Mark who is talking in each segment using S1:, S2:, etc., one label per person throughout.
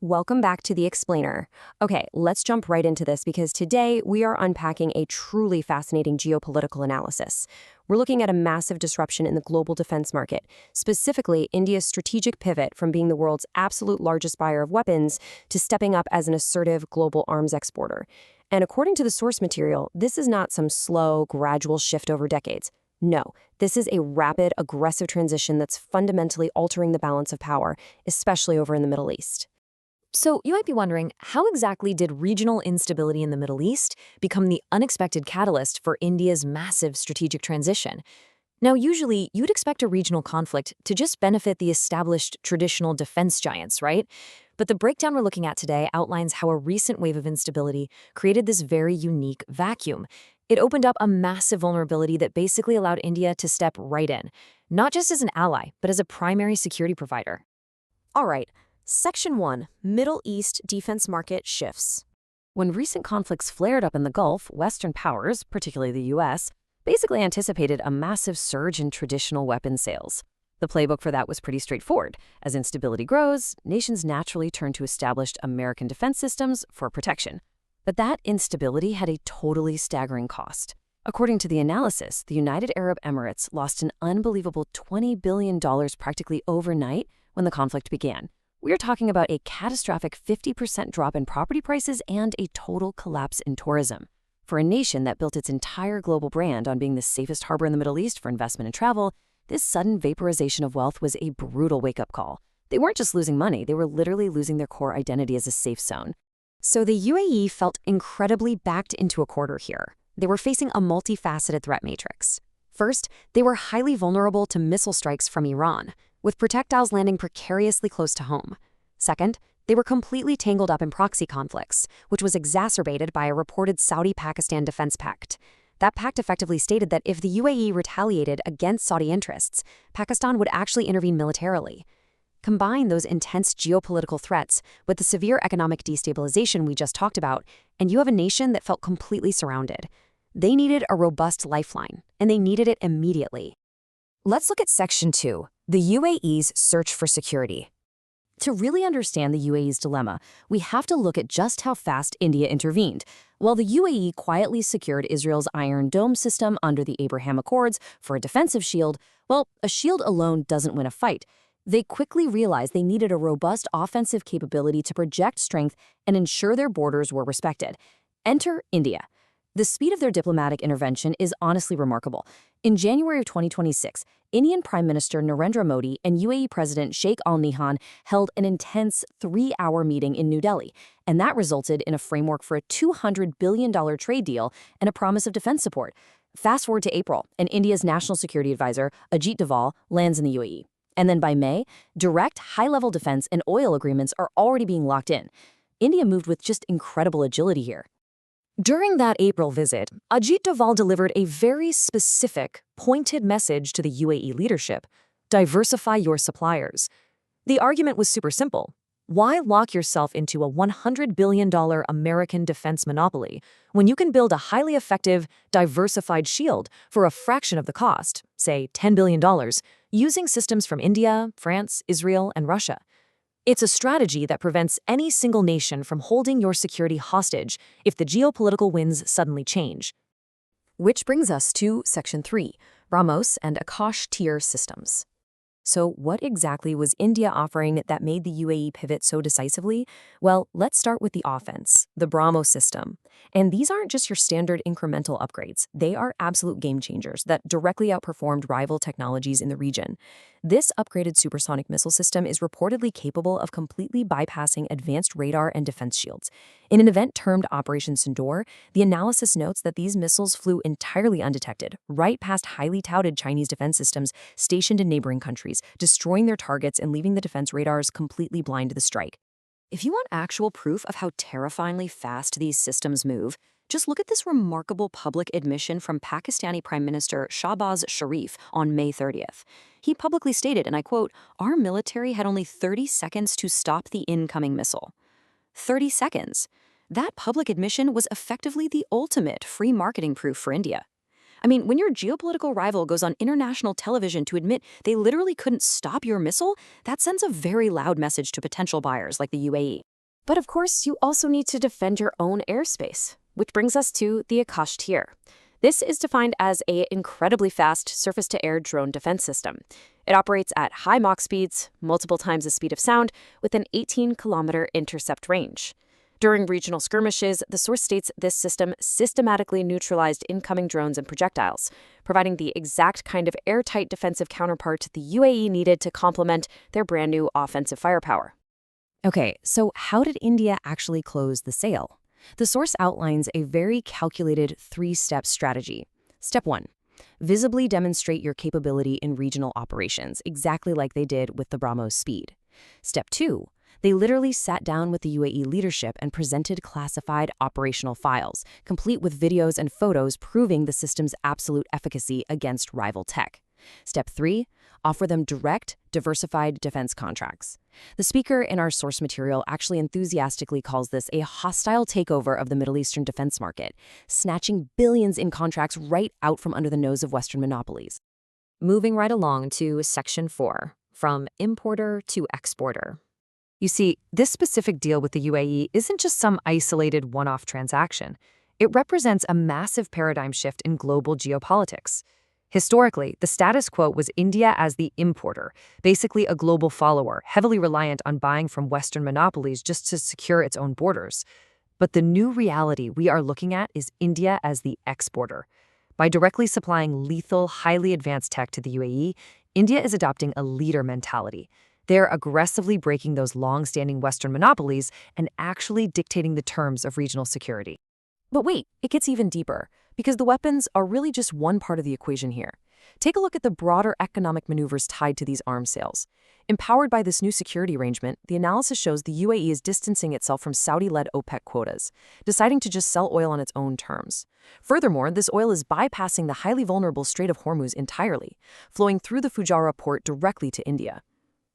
S1: Welcome back to The Explainer. Okay, let's jump right into this because today we are unpacking a truly fascinating geopolitical analysis. We're looking at a massive disruption in the global defense market, specifically India's strategic pivot from being the world's absolute largest buyer of weapons to stepping up as an assertive global arms exporter. And according to the source material, this is not some slow, gradual shift over decades. No, this is a rapid, aggressive transition that's fundamentally altering the balance of power, especially over in the Middle East.
S2: So you might be wondering, how exactly did regional instability in the Middle East become the unexpected catalyst for India's massive strategic transition? Now, usually, you'd expect a regional conflict to just benefit the established traditional defense giants, right? But the breakdown we're looking at today outlines how a recent wave of instability created this very unique vacuum. It opened up a massive vulnerability that basically allowed India to step right in, not just as an ally, but as a primary security provider.
S1: All right, Section 1, Middle East Defense Market Shifts. When recent conflicts flared up in the Gulf, Western powers, particularly the U.S., basically anticipated a massive surge in traditional weapons sales. The playbook for that was pretty straightforward. As instability grows, nations naturally turn to established American defense systems for protection. But that instability had a totally staggering cost. According to the analysis, the United Arab Emirates lost an unbelievable $20 billion practically overnight when the conflict began. We're talking about a catastrophic 50% drop in property prices and a total collapse in tourism. For a nation that built its entire global brand on being the safest harbor in the Middle East for investment and travel, this sudden vaporization of wealth was a brutal wake-up call. They weren't just losing money, they were literally losing their core identity as a safe zone. So the UAE felt incredibly backed into a corner here. They were facing a multifaceted threat matrix. First, they were highly vulnerable to missile strikes from Iran, with projectiles landing precariously close to home. Second, they were completely tangled up in proxy conflicts, which was exacerbated by a reported Saudi-Pakistan defense pact. That pact effectively stated that if the UAE retaliated against Saudi interests, Pakistan would actually intervene militarily. Combine those intense geopolitical threats with the severe economic destabilization we just talked about, and you have a nation that felt completely surrounded. They needed a robust lifeline, and they needed it immediately.
S2: Let's look at Section 2, the UAE's search for security.
S1: To really understand the UAE's dilemma, we have to look at just how fast India intervened. While the UAE quietly secured Israel's Iron Dome system under the Abraham Accords for a defensive shield, well, a shield alone doesn't win a fight. They quickly realized they needed a robust offensive capability to project strength and ensure their borders were respected. Enter India. The speed of their diplomatic intervention is honestly remarkable. In January of 2026, Indian Prime Minister Narendra Modi and UAE President Sheikh Al Nahyan held an intense 3-hour meeting in New Delhi, and that resulted in a framework for a $200 billion trade deal and a promise of defense support. Fast forward to April, and India's National Security Advisor, Ajit Doval, lands in the UAE. And then by May, direct high-level defense and oil agreements are already being locked in. India moved with just incredible agility here.
S2: During that April visit, Ajit Doval delivered a very specific, pointed message to the UAE leadership: diversify your suppliers. The argument was super simple. Why lock yourself into a $100 billion American defense monopoly when you can build a highly effective, diversified shield for a fraction of the cost, say $10 billion, using systems from India, France, Israel, and Russia? It's a strategy that prevents any single nation from holding your security hostage if the geopolitical winds suddenly change.
S1: Which brings us to Section 3, BrahMos and Akash-Teer systems. So what exactly was India offering that made the UAE pivot so decisively? Well, let's start with the offense, the BrahMos system. And these aren't just your standard incremental upgrades. They are absolute game changers that directly outperformed rival technologies in the region. This upgraded supersonic missile system is reportedly capable of completely bypassing advanced radar and defense shields. In an event termed Operation Sindoor, the analysis notes that these missiles flew entirely undetected, right past highly touted Chinese defense systems stationed in neighboring countries, destroying their targets and leaving the defense radars completely blind to the strike. If you want actual proof of how terrifyingly fast these systems move, just look at this remarkable public admission from Pakistani Prime Minister Shahbaz Sharif on May 30th. He publicly stated, and I quote, "Our military had only 30 seconds to stop the incoming missile." 30 seconds. That public admission was effectively the ultimate free marketing proof for India. I mean, when your geopolitical rival goes on international television to admit they literally couldn't stop your missile, that sends a very loud message to potential buyers like the UAE. But of course, you also need to defend your own airspace, which brings us to the Akash-Teer. This is defined as an incredibly fast surface-to-air drone defense system. It operates at high Mach speeds, multiple times the speed of sound, with an 18-kilometer intercept range. During regional skirmishes, the source states this system systematically neutralized incoming drones and projectiles, providing the exact kind of airtight defensive counterpart the UAE needed to complement their brand new offensive firepower.
S2: Okay, so how did India actually close the sale? The source outlines a very calculated three-step strategy. Step 1. Visibly demonstrate your capability in regional operations, exactly like they did with the BrahMos Speed. Step 2. They literally sat down with the UAE leadership and presented classified operational files, complete with videos and photos proving the system's absolute efficacy against rival tech. Step 3. Offer them direct, diversified defense contracts. The speaker in our source material actually enthusiastically calls this a hostile takeover of the Middle Eastern defense market, snatching billions in contracts right out from under the nose of Western monopolies. Moving right along to Section 4, from importer to exporter. You see, this specific deal with the UAE isn't just some isolated one-off transaction. It represents a massive paradigm shift in global geopolitics. Historically, the status quo was India as the importer, basically a global follower, heavily reliant on buying from Western monopolies just to secure its own borders. But the new reality we are looking at is India as the exporter. By directly supplying lethal, highly advanced tech to the UAE, India is adopting a leader mentality. They're aggressively breaking those long-standing Western monopolies and actually dictating the terms of regional security.
S1: But wait, it gets even deeper, because the weapons are really just one part of the equation here. Take a look at the broader economic maneuvers tied to these arms sales. Empowered by this new security arrangement, the analysis shows the UAE is distancing itself from Saudi-led OPEC quotas, deciding to just sell oil on its own terms. Furthermore, this oil is bypassing the highly vulnerable Strait of Hormuz entirely, flowing through the Fujairah port directly to India.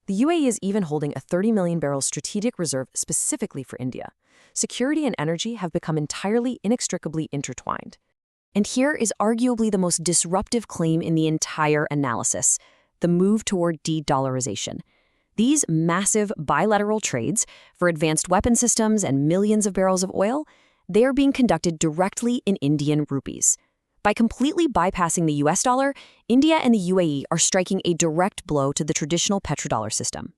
S1: The UAE is even holding a 30 million barrel strategic reserve specifically for India. Security and energy have become entirely inextricably intertwined. And here is arguably the most disruptive claim in the entire analysis: the move toward de-dollarization. These massive bilateral trades for advanced weapon systems and millions of barrels of oil, they are being conducted directly in Indian rupees. By completely bypassing the US dollar, India and the UAE are striking a direct blow to the traditional petrodollar system.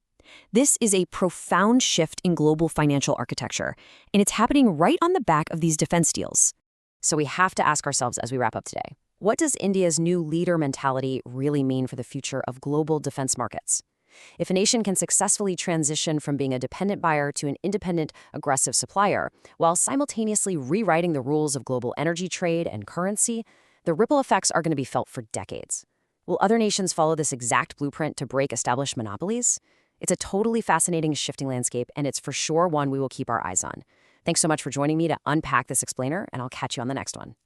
S1: This is a profound shift in global financial architecture, and it's happening right on the back of these defense deals. So we have to ask ourselves as we wrap up today, what does India's new leader mentality really mean for the future of global defense markets? If a nation can successfully transition from being a dependent buyer to an independent, aggressive supplier, while simultaneously rewriting the rules of global energy trade and currency, the ripple effects are going to be felt for decades. Will other nations follow this exact blueprint to break established monopolies? It's a totally fascinating, shifting landscape, and it's for sure one we will keep our eyes on. Thanks so much for joining me to unpack this explainer, and I'll catch you on the next one.